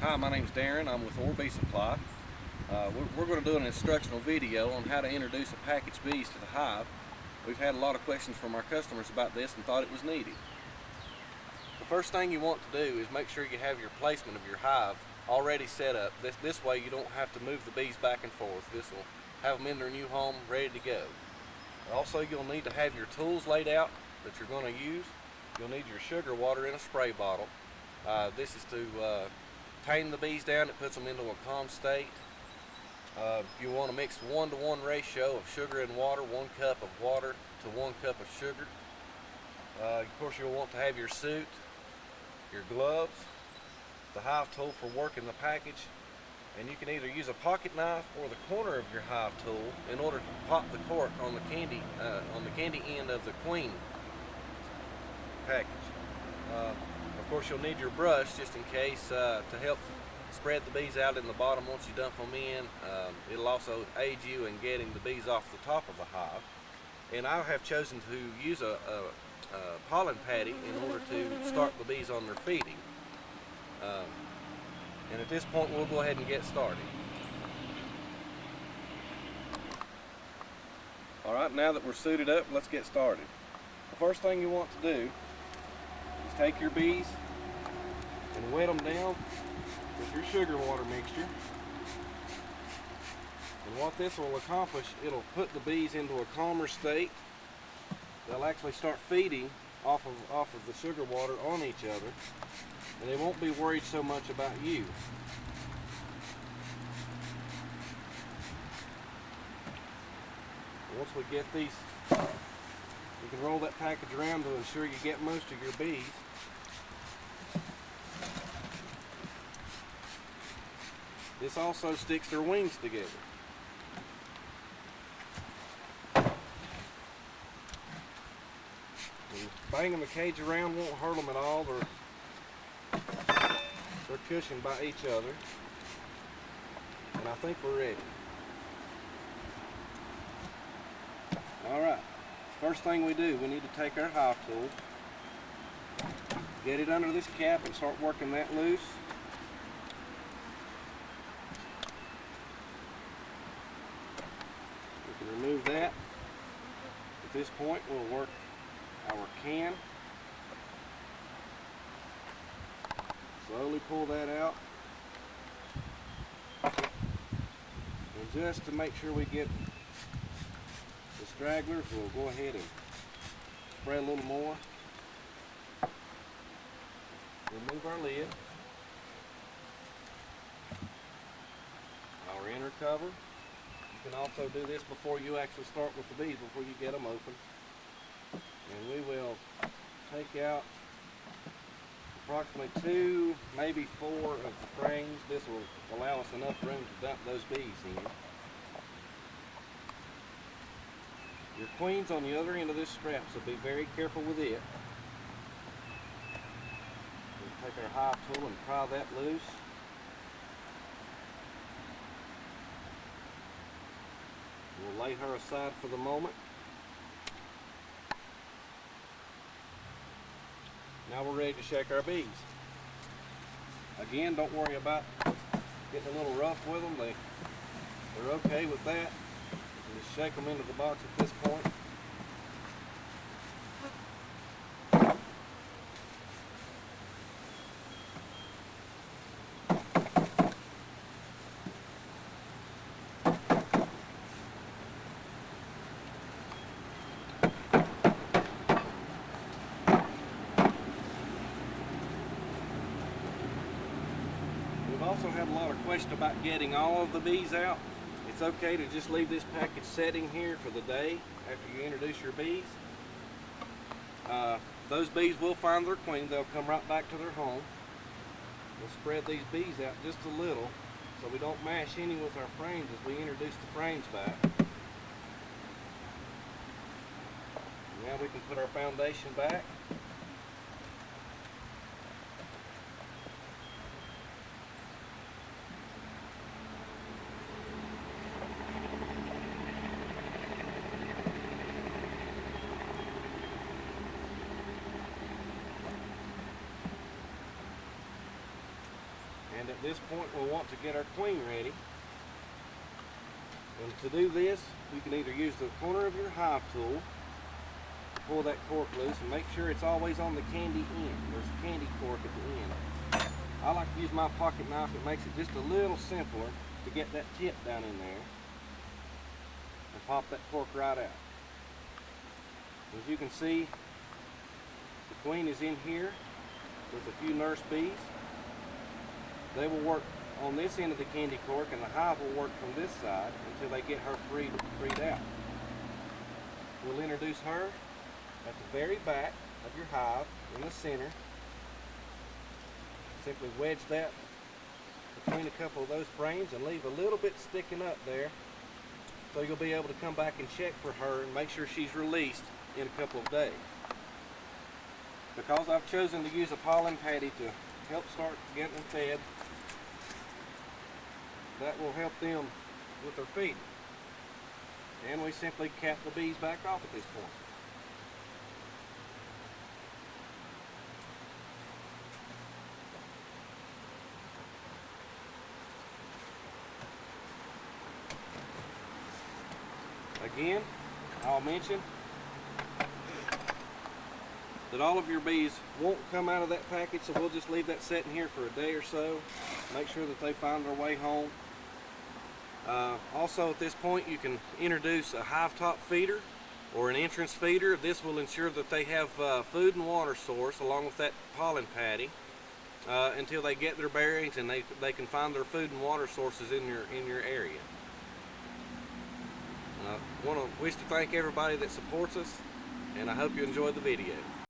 Hi, my name's Darren. I'm with Bee Supply. We're going to do an instructional video on how to introduce a packaged bees to the hive. We've had a lot of questions from our customers about this and thought it was needed. The first thing you want to do is make sure you have your placement of your hive already set up. This way you don't have to move the bees back and forth. This will have them in their new home ready to go. Also, you'll need to have your tools laid out that you're going to use. You'll need your sugar water in a spray bottle. This is to tame the bees down. It puts them into a calm state. You want to mix 1-to-1 ratio of sugar and water, 1 cup of water to 1 cup of sugar. Of course, you'll want to have your suit, your gloves, the hive tool for working the package, and you can either use a pocket knife or the corner of your hive tool in order to pop the cork on the candy end of the queen package. Of course, you'll need your brush just in case to help spread the bees out in the bottom once you dump them in. It'll also aid you in getting the bees off the top of the hive. And I have chosen to use a pollen patty in order to start the bees on their feeding. And at this point, we'll go ahead and get started. All right, now that we're suited up, let's get started. The first thing you want to do is take your bees and wet them down with your sugar water mixture. And what this will accomplish, it'll put the bees into a calmer state. They'll actually start feeding off of the sugar water on each other, and they won't be worried so much about you. Once we get these, you can roll that package around to ensure you get most of your bees. This also sticks their wings together. And banging the cage around won't hurt them at all. They're cushioned by each other. And I think we're ready. Alright, first thing we do, we need to take our hive tool, get it under this cap and start working that loose. We can remove that. At this point, we'll work our can. Slowly pull that out. And just to make sure we get the stragglers, we'll go ahead and spray a little more. Remove our lid. Our inner cover. You can also do this before you actually start with the bees, before you get them open. And we will take out approximately 2, maybe 4 of the frames. This will allow us enough room to dump those bees in. Your queen's on the other end of this strap, so be very careful with it. We'll take our hive tool and pry that loose. We'll lay her aside for the moment. Now we're ready to shake our bees. Again, don't worry about getting a little rough with them. They're okay with that. You just shake them into the box at this point. We've also had a lot of questions about getting all of the bees out. It's okay to just leave this package setting here for the day after you introduce your bees. Those bees will find their queen. They'll come right back to their home. We'll spread these bees out just a little so we don't mash any with our frames as we introduce the frames back. Now we can put our foundation back. And at this point we'll want to get our queen ready. And to do this, you can either use the corner of your hive tool to pull that cork loose, and make sure it's always on the candy end. There's a candy cork at the end. I like to use my pocket knife. It makes it just a little simpler to get that tip down in there and pop that cork right out. As you can see, the queen is in here with a few nurse bees. They will work on this end of the candy cork, and the hive will work from this side until they get her freed out. We'll introduce her at the very back of your hive in the center. Simply wedge that between a couple of those frames and leave a little bit sticking up there, so you'll be able to come back and check for her and make sure she's released in a couple of days. Because I've chosen to use a pollen patty to help start getting them fed, that will help them with their feeding. And we simply cap the bees back off at this point. Again, I'll mention that all of your bees won't come out of that package, so we'll just leave that sitting here for a day or so. Make sure that they find their way home. Also, at this point, you can introduce a hive top feeder or an entrance feeder. This will ensure that they have food and water source along with that pollen patty until they get their bearings and they can find their food and water sources in your area. I wish to thank everybody that supports us, and I hope you enjoyed the video.